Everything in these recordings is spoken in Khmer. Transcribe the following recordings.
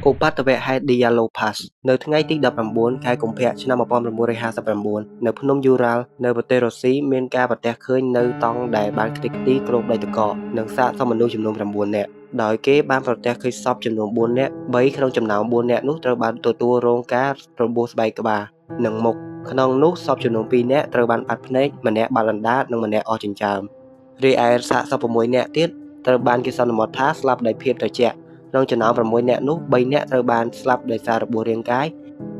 ឧបទ្ទវហេតុ Diallopas នៅថ្ងៃទី19 ខែកុម្ភៈឆ្នាំ1959នៅភ្នំយូរ៉ាល់នៅប្រទេសរុស្ស៊ីមានការប្រទះឃើញនៅតង់ដែលបានខ្ទេចខ្ទីគ្របដីទឹកកកនិងសាកសពមនុស្សចំនួន9នាក់ដោយគេបានប្រទះឃើញសពចំនួន4នាក់3ក្នុងចំណោម4នាក់នោះត្រូវបានទទួលរងការរបួសស្បែកក្បាលនិងមុខក្នុងនោះសពចំនួន2នាក់ត្រូវបានបាត់ភ្នែកម្នាក់បាត់អណ្ដាតនិងម្នាក់អស់ចិញ្ចើមរីឯសាកសព6នាក់ទៀតត្រូវបានគេសន្មតថាស្លាប់ដោយភាពត្រជាក់ក្នុងចំណោម6នាក់នោះ3នាក់ត្រូវបានស្លាប់ដោយសាររបួសរាងកាយ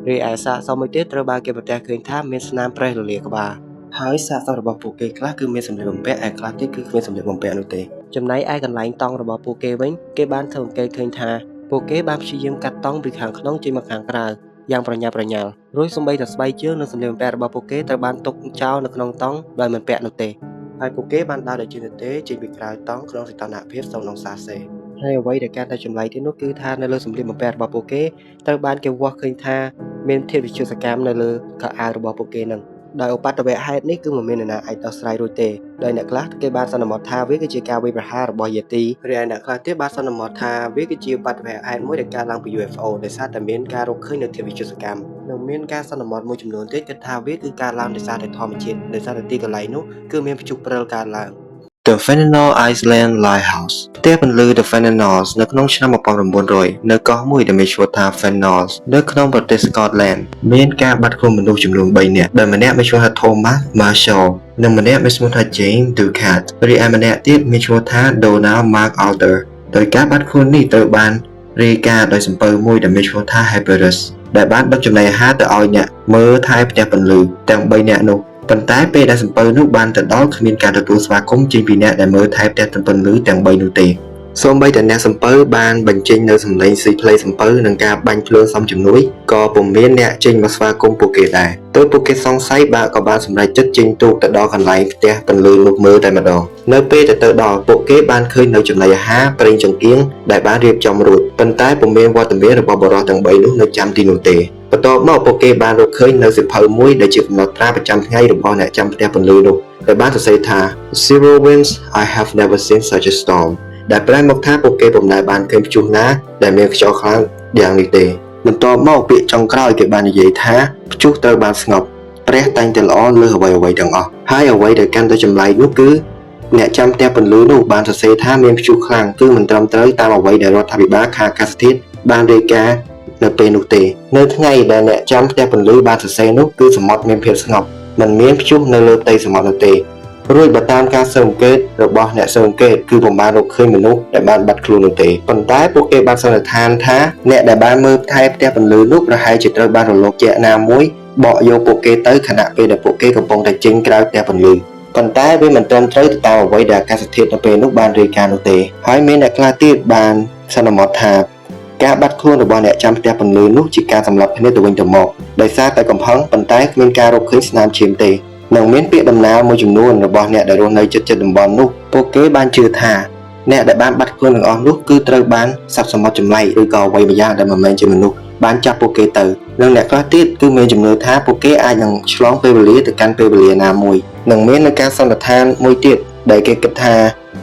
រីឯសាកសពមួយទៀតត្រូវបានគេប្រទះឃើញថាមានស្នាមប្រេះរលាក្បាលហើយសាកសពរបស់ពួកគេខ្លះគឺមានសម្លៀកបំពាក់ឯខ្លះទៀតគឺគ្មានសម្លៀកបំពាក់នោះទេចំណែកឯកន្លែងតង់របស់ពួកគេវិញគេបានធ្វើអង្កេតឃើញថាពួកគេបានព្យាយាមកាត់តង់ពីខាងក្នុងចេញមកខាងក្រៅយ៉ាងប្រញាប់ប្រញាល់រួចសូម្បីតែស្បែកជើងនិងសម្លៀកបំពាក់របស់ពួកគេត្រូវបានទុកចោលនៅក្នុងតង់ដោយមិនពាក់នោះទេហើយពួកគេបានដើរដោយជឿនទេចេញពីក្រៅតង់ក្នុងសីតុណ្ហភាពសំណងសាសេហើយអ្វីដែលកាន់តែចម្លែកទៀតនោះគឺថានៅលើសម្លៀកបំពាក់របស់ពួកគេត្រូវបានគេវាស់ឃើញថាមានធាតុវិទ្យាសកម្មនៅលើខោអាវរបស់ពួកគេនឹងដោយឧបទ្ទវហេតុនេះគឺមិនមាននរណាអាចដោះស្រាយរួចទេដោយអ្នកខ្លះគេបានសន្មតថាវាគឺជាការវាយប្រហាររបស់យេទីរីឯអ្នកខ្លះទៀតបានសន្មតថាវាគឺជាឧបទ្ទវហេតុមួយដែលកើតឡើងពី UFO ដោយសារតែមានការរកឃើញនៅធាតុវិទ្យាសកម្មនិងមានការសន្មតមួយចំនួនទៀតគិតថាវាគឺការឡើងដោយសារតែធម្មជាតិដោយសារតែទីកន្លែងនោះគឺមានព្យុះព្រិលកើតឡើងThe Fenanor Island Lighthouse ផ្ទះពន្លឺ The Fenanors នៅក្នុងឆ្នាំ1900នៅកោះមួយដែលមានឈ្មោះថា Fenanors នៅក្នុងប្រទេស Scotland មានការបាត់ខ្លួនមនុស្សចំនួន3នាក់ដែលម្នាក់មានឈ្មោះថា Thomas Marshall និងម្នាក់មានឈ្មោះថា James Ducat រីឯម្នាក់ទៀតមានឈ្មោះថា Donald MacArthur ដោយការបាត់ខ្លួននេះត្រូវបានរាយការណ៍ដោយសំពៅមួយដែលមានឈ្មោះថា Hyperus ដែលបានដឹកចំណីអាហារទៅឲ្យអ្នកមើលថែផ្ទះពន្លឺទាំង3នាក់នោះប៉ុន្តែពេលដែលសំពៅនោះបានទៅដល់គ្មានការទទួលស្វាគមន៍ចេញពីអ្នកដែលមើលថែផ្ទះពន្លឺទាំង3នោះទេសូម្បីតែអ្នកសំពៅបានបញ្ចេញនៅសំឡេងស៊ីផ្លេសំពៅនិងការបាញ់ភ្លើងសំជំនួយក៏ពុំមានអ្នកចេញមកស្វាគមន៍ពួកគេដែរទើបពួកគេសង្ស័យក៏បានសម្រេចចិត្តចេញទូកទៅដល់កន្លែងផ្ទះពន្លឺនោះមើលតែម្ដងនៅពេលទៅដល់ពួកគេបានឃើញនៅចំណីអាហារប្រេងចង្គៀងដែលបានរៀបចំរួចប៉ុន្តែពុំមានវត្តមានរបស់បុរសទាំង3នោះនៅចាំទីនោះទេបន្ទាប់មកពួកគេបានរកឃើញនៅសៀវភៅមួយដែលជាកំណត់ត្រាប្រចាំថ្ងៃរបស់អ្នកចាំផ្ទះពន្លឺនោះដែលបានសរសេរថា Zero winds I have never seen such a storm ដែលប្រែមកថាពួកគេពុំដែលបានឃើញព្យុះណាដែលមានខ្យល់ខ្លាំងយ៉ាងនេះទេបន្ទាប់មកពាក្យចុងក្រោយគេបាននិយាយថាព្យុះត្រូវបានស្ងប់ព្រះតែងតែល្អលើសអ្វីៗទាំងអស់ហើយអ្វីដែលកាន់តែចម្លែកនោះគឺអ្នកចាំផ្ទះពន្លឺនោះបានសរសេរថាមានព្យុះខ្លាំងគឺមិនត្រឹមត្រូវតាមអ្វីដែលរដ្ឋាភិបាលខាងអាកាសធាតុបានរាយការណ៍នៅពេលនោះទេនៅថ្ងៃដែលអ្នកចាំផ្ទះពន្លឺបានសរសេរនោះគឺសមុទ្រមានភាពស្ងប់មិនមានព្យុះនៅលើផ្ទៃសមុទ្រនោះទេរួចបើតាមការស៊ើបអង្កេតរបស់អ្នកស៊ើបអង្កេតគឺពុំបានរកឃើញមនុស្សដែលបានបាត់ខ្លួននោះទេប៉ុន្តែពួកគេបានសន្និដ្ឋានថាអ្នកដែលបានមើលថែផ្ទះពន្លឺនោះប្រហែលជាត្រូវបានរលកយក្សណាមួយបកយកពួកគេទៅខណៈពេលដែលពួកគេកំពុងតែចេញក្រៅផ្ទះពន្លឺប៉ុន្តែវាមិនត្រឹមត្រូវទៅតាមអ្វីដែលអាកាសធាតុនៅពេលនោះបានរាយការណ៍នោះទេហើយមានអ្នកខ្លះទៀតបានសន្មតថាការបាត់ខ្លួនរបស់អ្នកចាំផ្ទះពន្លឺនោះជាការសម្លាប់គ្នាទៅវិញទៅមកដោយសារតែកំហឹងប៉ុន្តែគ្មានការរកឃើញស្នាមឈាមទេនិងមានពាក្យដំណាលមួយចំនួនរបស់អ្នកដែលរស់នៅជិតតំបន់នោះពួកគេបានជឿថាអ្នកដែលបានបាត់ខ្លួនទាំងអស់នោះគឺត្រូវបានសត្វសមុទ្រចម្លែកឬក៏អ្វីម្យ៉ាងដែលមិនមែនជាមនុស្សបានចាប់ពួកគេទៅនិងអ្នកខ្លះទៀតគឺមានជំនឿថាពួកគេអាចនឹងឆ្លងពេលវេលាទៅកាន់ពេលវេលាណាមួយនិងមាននៅការសន្និដ្ឋានមួយទៀតដែលគេគិតថា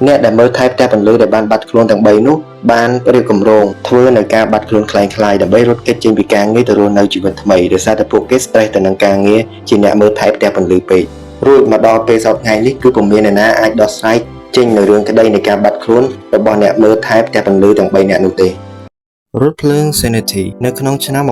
អ្នកដែលមើលថែផ្ទះពន្លឺដែលបានបាត់ខ្លួនទាំង3នោះបានរៀបគម្រោងធ្វើនៅការបាត់ខ្លួនคล้ายៗដើម្បីរត់គេចចេញពីការងារទៅរស់នៅជីវិតថ្មីដោយសារតែពួកគេ stress ទៅនឹងការងារជាអ្នកមើលថែផ្ទះពន្លឺពេករួចមកដល់ពេលសប្តាហ៍នេះគឺពុំមានអ្នកណាអាចដោះស្រាយចេញនៅរឿងក្តីនៃការបាត់ខ្លួនរបស់អ្នកមើលថែផ្ទះពន្លឺទាំង3នាក់នោះទេរថភ្លើង Sanity នៅក្នុងឆ្នាំ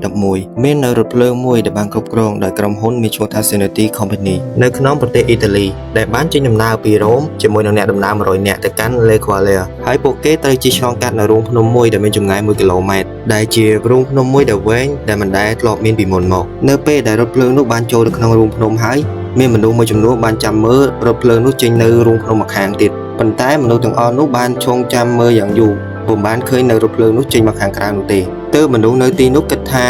1911មាននៅរថភ្លើងមួយដែលបានគ្រប់គ្រងដោយក្រុមហ៊ុនមានឈ្មោះថា Sanity Company នៅក្នុងប្រទេសអ៊ីតាលីដែលបានចេញដំណើរពីរ៉ូមជាមួយនឹងអ្នកដំណើរ100នាក់ទៅកាន់ Le Qualia ហើយពួកគេត្រូវជិះឆ្លងកាត់នៅរូងភ្នំមួយដែលមានចម្ងាយ1គីឡូម៉ែត្រដែលជារូងភ្នំមួយដែលវែងដែលមិនដែលធ្លាប់មានពីមុនមកនៅពេលដែលរថភ្លើងនោះបានចូលទៅក្នុងរូងភ្នំហើយមានមនុស្សមួយចំនួនបានចាំមើលរថភ្លើងនោះចេញនៅរូងភ្នំម្ខាងទៀតប៉ុន្តែមនុស្សទាំងអស់នោះបានឈោងចាំមើលយ៉ាងយូរពុំបានឃើញនៅរថភ្លើងនោះចេញមកខាងក្រៅនោះទេទើបមនុស្សនៅទីនោះគិតថា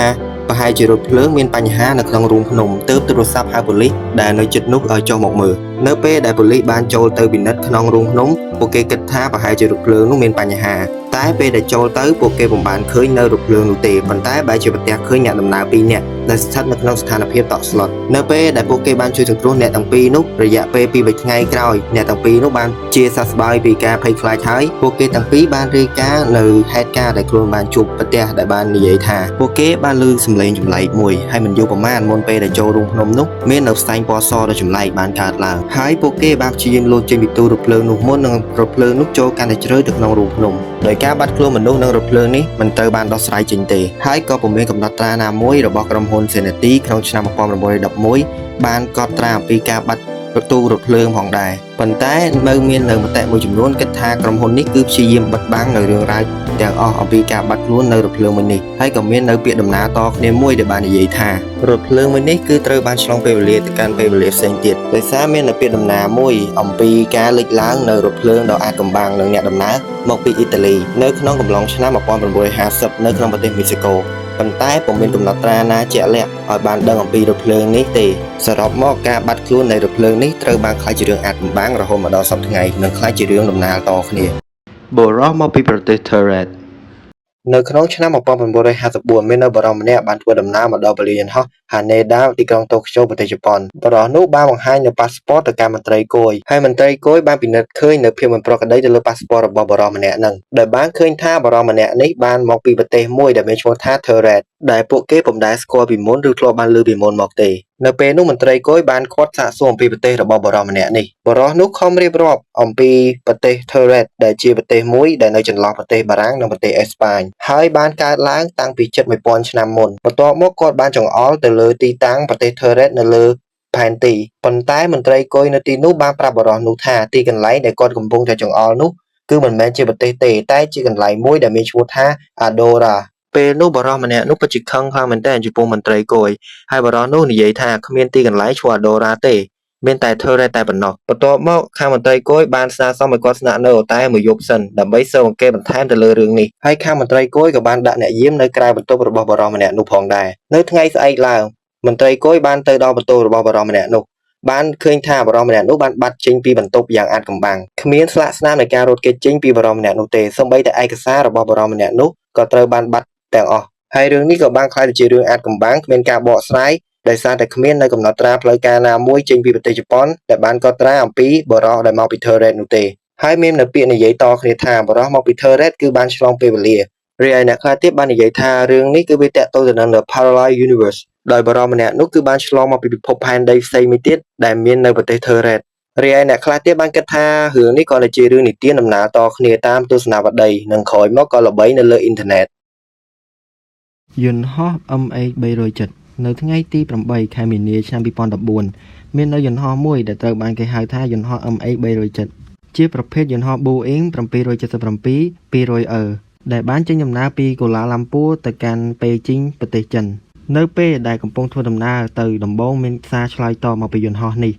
ប្រហែលជារថភ្លើងមានបញ្ហានៅក្នុងរូងភ្នំទើបទូរស័ព្ទហៅប៉ូលីសដែលនៅជិតនោះឲ្យចុះមកមើលនៅពេលដែលប៉ូលីសបានចូលទៅពិនិត្យក្នុងរូងភ្នំពួកគេគិតថាប្រហែលជារថភ្លើងនោះមានបញ្ហា តែពេលដែលចូលទៅពួកគេពុំបានឃើញនៅរថភ្លើងនោះទេប៉ុន្តែបែរជាប្រទះឃើញអ្នកដំណើរ2នាក់ដែលស្ថិតនៅក្នុងស្ថានភាពតក់ស្លុតនៅពេលដែលពួកគេបានជួយសង្គ្រោះអ្នកទាំងពីរនោះរយៈពេល2-3ថ្ងៃក្រោយអ្នកទាំងពីរនោះបានជាសះស្បើយពីការភ័យខ្លាចហើយពួកគេទាំងពីរបានរាយការណ៍នៅហេតុការណ៍ដែលខ្លួនបានជួបប្រទះដែលបាននិយាយថាពួកគេបានឮសំឡេងចម្លែកមួយហើយមិនយូរប៉ុន្មានមុនពេលដែលចូលរូងភ្នំនោះមាននៅផ្សែងពណ៌សដ៏ចម្លែកបានកើតឡើងហើយពួកគេបានព្យាយាមលោតចេញពីទូរថភ្លើងនោះមុននឹងរថភ្លើងនោះចូលកាន់តែជ្រៅទៅក្នុងរូងភ្នំដោយការបាត់ខ្លួនមនុស្សនៅរថភ្លើងនេះមិនត្រូវបានដោះស្រាយចេញទេហើយក៏ពុំមានកំណត់ត្រាណាមួយរបស់ក្រុមហ៊ុន Zenity ក្នុងឆ្នាំ1911បានកត់ត្រាអំពីការបាត់ទូរថភ្លើងផងដែរប៉ុន្តែនៅមានមតិមួយចំនួនគិតថាក្រុមហ៊ុននេះគឺព្យាយាមបិទបាំងនៅរឿងរ៉ាវទាំងអស់អំពីការបាត់ខ្លួននៅរថភ្លើងមួយនេះហើយក៏មាននៅពាក្យដំណើរតគ្នាមួយដែលបាននិយាយថារថភ្លើងមួយនេះគឺត្រូវបានឆ្លងពេលវេលាទៅកាន់ពេលវេលាផ្សេងទៀតដោយសារមាននៅពាក្យដំណើរមួយអំពីការលេចឡើងនៅរថភ្លើងដ៏អាចកំបាំងនឹងអ្នកដំណើរមកពីអ៊ីតាលីនៅក្នុងកំឡុងឆ្នាំ1950នៅក្នុងប្រទេសមេស៊ីកូប៉ុន្តែពុំមានកំណត់ត្រាណាជាក់លាក់ឲ្យបានដឹងអំពីរថភ្លើងនេះទេសរុបមកការបាត់ខ្លួននៃរថភ្លើងនេះត្រូវបានខ្លាចជារឿងអាថ៌កំបាំងរហូតមកដល់សប្តាហ៍ថ្ងៃនិងខ្លាចជារឿងដំណាលតគ្នាបុរសមកពីប្រទេស Tyrant នៅក្នុងឆ្នាំ1954មាននៅបរិសម្នាក់បានធ្វើដំណើរមកដល់ពលានយន្តហោះ Haneda ទីក្រុងតូក្យូប្រទេសជប៉ុនបរិសនោះបានបង្ហាញនៅប៉ាសពតទៅកាន់មន្ត្រីគយហើយមន្ត្រីគយបានពិនិត្យឃើញនៅភាពមិនប្រក្រតីទៅលើប៉ាសពតរបស់បរិសម្នាក់ហ្នឹងដែលបានឃើញថាបរិសម្នាក់នេះបានមកពីប្រទេសមួយដែលមានឈ្មោះថា Tyrant ដែលពួកគេពុំដែលស្គាល់ពីមុនឬធ្លាប់បានឮពីមុនមកទេនៅពេលនោះមន្ត្រីគយបានឃាត់សាកសួរអំពីប្រទេសរបស់បរិសម្នាក់នេះបរិសនោះខំរៀបរាប់អំពីប្រទេស Tyrant ដែលជាប្រទេសមួយដែលនៅចន្លោះប្រទេសបារាំងនិងប្រទេសអេស្ប៉ាញហើយបានកើតឡើងតាំងពីជិត1000ឆ្នាំមុនបន្ទាប់មកគាត់បានចង្អុលទៅលើទីតាំងប្រទេស Tyrant នៅលើផែនទីប៉ុន្តែមន្ត្រីគយនៅទីនោះបានប្រាប់បរិសនោះថាទីកន្លែងដែលគាត់កំពុងតែចង្អុលនោះគឺមិនមែនជាប្រទេសទេតែជាកន្លែងមួយដែលមានឈ្មោះថា Adoraពេលនោះបរិសម្នាក់នោះពិតជាខឹងខ្លាំងមែនទែនចំពោះមន្ត្រីគយហើយបរិសនោះនិយាយថាគ្មានទីកន្លែងឈ្មោះ Adora ទេមានតែ Tyrant តែប៉ុណ្ណោះបន្ទាប់មកខាងមន្ត្រីគយបានស្នើសុំឲ្យគាត់ស្នាក់នៅតែមួយយប់សិនដើម្បីស៊ើបអង្កេតបន្ថែមទៅលើរឿងនេះហើយខាងមន្ត្រីគយក៏បានដាក់អ្នកយាមនៅក្រៅបន្ទប់របស់បរិសម្នាក់នោះផងដែរនៅថ្ងៃស្អែកឡើងមន្ត្រីគយបានទៅដល់បន្ទប់របស់បរិសម្នាក់នោះបានឃើញថាបរិសម្នាក់នោះបានបាត់ចេញពីបន្ទប់យ៉ាងអាថ៌កំបាំងគ្មានស្លាកស្នាមនៃការរត់គេចចេញពីបរិសម្នាក់នោះទេសូម្បីតែឯកសាររបស់បរិសម្នាក់នោះក៏ត្រូវបានបាត់ទាំងអស់ហើយរឿងនេះក៏បានក្លាយទៅជារឿងអាថ៌កំបាំងគ្មានការបកស្រាយដោយសារតែគ្មាននៅកំណត់ត្រាផ្លូវការណាមួយចេញពីប្រទេសជប៉ុនដែលបានកត់ត្រាអំពីបរិសដែលមកពី Tyrant នោះទេហើយមាននៅពាក្យនិយាយតគ្នាថាបរិសមកពី Tyrant គឺបានឆ្លងពេលវេលារីឯអ្នកខ្លះទៀតបាននិយាយថារឿងនេះគឺវាតាក់ទងទៅនឹង The Parallel Universe ដោយបរិសម្នាក់នោះគឺបានឆ្លងមកពីពិភពផែនដីផ្សេងមួយទៀតដែលមាននៅប្រទេស Tyrant រីឯអ្នកខ្លះទៀតបានគិតថារឿងនេះក៏ជារឿងនិទានដំណាលតគ្នាតាមទស្សនវត្តីនិងក្រោយមកក៏ល្បីនៅលើអ៊ីនធឺណិតយន្តហោះ MH370 នៅថ្ងៃទី8ខែមីនាឆ្នាំ2014មាននៅយន្តហោះមួយដែលត្រូវបានគេហៅថាយន្តហោះ MH370 ជាប្រភេទយន្តហោះ Boeing 777-200E ដែលបានចេញដំណើរពីកូឡាឡាំពួរទៅកាន់ប៉េជីងប្រទេសចិននៅពេលដែលកំពុងធ្វើដំណើរទៅដំបូងមានសារឆ្លើយតបមកពីយន្តហោះនេះ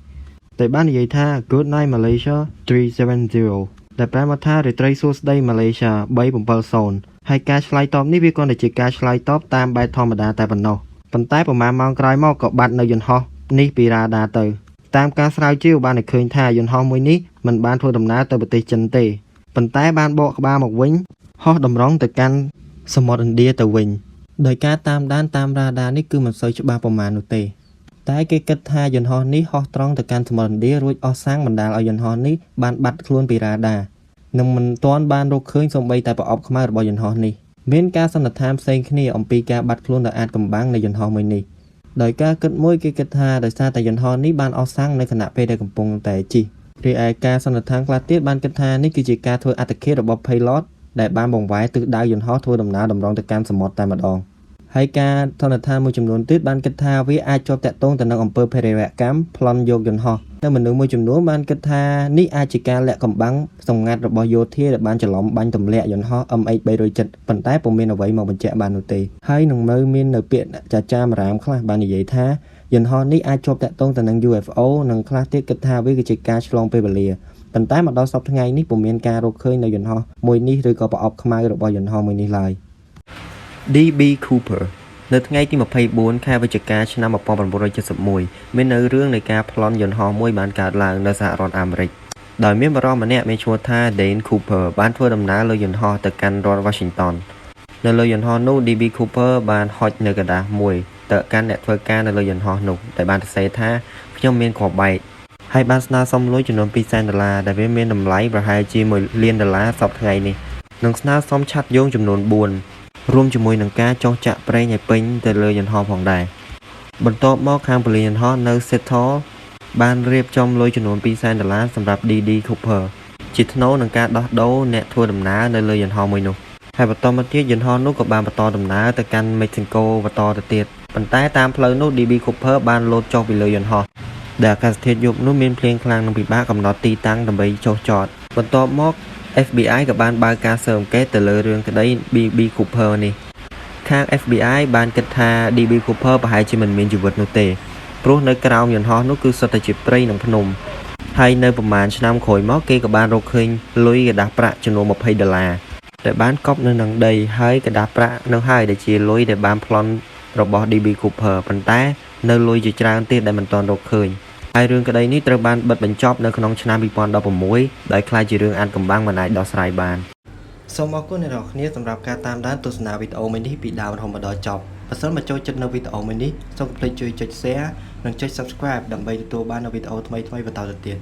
តែបាននិយាយថា Good night Malaysia 370 ដែលប្រែមកថារាត្រីសួស្តី Malaysia 370ហើយការឆ្លើយតបនេះវាគ្រាន់តែជាការឆ្លើយតបតាមបែបធម្មតាតែប៉ុណ្ណោះប៉ុន្តែប្រហែលម៉ោងក្រោយមកក៏បាត់នៅយន្តហោះនេះពីរ៉ាដាទៅតាមការស្រាវជ្រាវបានឃើញថាយន្តហោះមួយនេះមិនបានធ្វើដំណើរទៅប្រទេសចិនទេប៉ុន្តែបានបកក្បាលមកវិញហោះតម្រង់ទៅកាន់សមុទ្រឥណ្ឌាទៅវិញដោយការតាមដានតាមរ៉ាដានេះគឺមិនសូវច្បាស់ប្រមាណនោះទេតែគេគិតថាយន្តហោះនេះហោះត្រង់ទៅកាន់សមុទ្រឥណ្ឌារួចអស់សាំងបណ្ដាលឲ្យយន្តហោះនេះបានបាត់ខ្លួនពីរ៉ាដានឹងមិនទាន់បានរកឃើញសូម្បីតែប្រអប់ខ្មៅរបស់យន្តហោះនេះមានការសន្និដ្ឋានផ្សេងគ្នាអំពីការបាត់ខ្លួនដោយអាថ៌កំបាំងនៃយន្តហោះមួយនេះដោយការគិតមួយគេគិតថាដោយសារតែយន្តហោះនេះបានអស់សាំងនៅខណៈពេលដែលកំពុងតែជិះរីឯការសន្និដ្ឋានខ្លះទៀតបានគិតថានេះគឺជាការធ្វើអត្តឃាតរបស់ Pilot ដែលបានបង្វែរទិសដៅយន្តហោះធ្វើដំណើរតម្រង់ទៅកាន់សមុទ្រតែម្ដងហើយការសន្និដ្ឋានមួយចំនួនទៀតបានគិតថាវាអាចជាប់តាក់ទងទៅនឹងអំពើភេរវកម្មប្លន់យកយន្តហោះនៅមនុស្សមួយចំនួនបានគិតថានេះអាចជាការលាក់កំបាំងសម្ងាត់របស់យោធាដែលបានច្រឡំបាញ់ទម្លាក់យន្តហោះ MH370 ប៉ុន្តែពុំមានអ្វីមកបញ្ជាក់បាននោះទេហើយនឹងនៅមាននៅពាក្យចាចាមរាមខ្លះបាននិយាយថាយន្តហោះនេះអាចជាប់តាក់ទងទៅនឹង UFO និងខ្លះទៀតគិតថាវាគឺជាការឆ្លងពេលវេលាប៉ុន្តែមកដល់សប្តាហ៍ថ្ងៃនេះពុំមានការរកឃើញនៅយន្តហោះមួយនេះឬក៏ប្រអប់ខ្មៅរបស់យន្តហោះមួយនេះឡើយ DB Cooper នៅថ្ងៃទី24ខែវិច្ឆិកាឆ្នាំ1971មាននៅរឿងនៃការប្លន់យន្តហោះមួយបានកើតឡើងនៅសហរដ្ឋអាមេរិក ដោយមានបរិសម្នាក់មានឈ្មោះថា Dane Cooper បានធ្វើដំណើរលើយន្តហោះទៅកាន់រដ្ឋ Washington នៅលើយន្តហោះនោះ DB Cooper បានហុចនៅกระดาษមួយទៅកាន់អ្នកធ្វើការនៅលើយន្តហោះនោះដែលបានសរសេរថាខ្ញុំមានគ្រាប់បែកហើយបានស្នើសុំលុយចំនួន$200,000ដែលវាមានតម្លៃប្រហែលជា$1,000,000សប្តាហ៍ថ្ងៃនេះនិងស្នើសុំឆ័ត្រយោងចំនួន4រួមជាមួយនឹងការចុះចាក់ប្រេងឲ្យពេញទៅលើយន្តហោះផងដែរបន្ទាប់មកខាងប៉ូលីសយន្តហោះនៅ Seattle បានរៀបចំលុយចំនួន$200,000សម្រាប់ DD Cooper ជាថ្នូរនឹងការដោះដូរអ្នកធ្វើដំណើរនៅលើយន្តហោះមួយនោះហើយបន្តមកទៀតយន្តហោះនោះក៏បានបន្តដំណើរទៅកាន់ Mexico បន្តទៅទៀតប៉ុន្តែតាមផ្លូវនោះ DB Cooper បានលោតចុះពីលើយន្តហោះដែលអាកាសធាតុយប់នោះមានភ្លៀងខ្លាំងនិងពិបាកកំណត់ទីតាំងដើម្បីចុះចតបន្ទាប់មក FBI ក៏បានបើកការស៊ើបអង្កេតទៅលើរឿងក្តី DB Cooper នេះខាង FBI បានគិតថា DB Cooper ប្រហែលជាមិនមានជីវិតនោះទេព្រោះនៅក្រោមយន្តហោះនោះគឺសុទ្ធតែជាព្រៃនិងភ្នំហើយនៅប្រហែលឆ្នាំក្រោយមកគេក៏បានរកឃើញលុយกระดาษប្រាក់ចំនួន$20ដែលបានកប់នៅនឹងដីហើយកระดาษប្រាក់នោះហើយដែលជាលុយដែលបានប្លន់របស់ DB Cooper ប៉ុន្តែនៅលុយជាច្រើនទៀតដែលមិនទាន់រកឃើញហើយរឿងក្តីនេះត្រូវបានបិទបញ្ចប់នៅក្នុងឆ្នាំ2016ដោយក្លាយជារឿងអាថ៌កំបាំងមិនអាចដោះស្រាយបានសូមអរគុណអ្នកនរគ្នាសម្រាប់ការតាមដានទស្សនាវីដេអូមួយនេះពីដើមរហូតមកដល់ចប់បើសិនមកចូលចិត្តនៅវីដេអូមួយនេះសូមកុំភ្លេចជួយចុច Share និងចុច Subscribe ដើម្បីទទួលបាននូវវីដេអូថ្មីៗបន្តទៅទៀត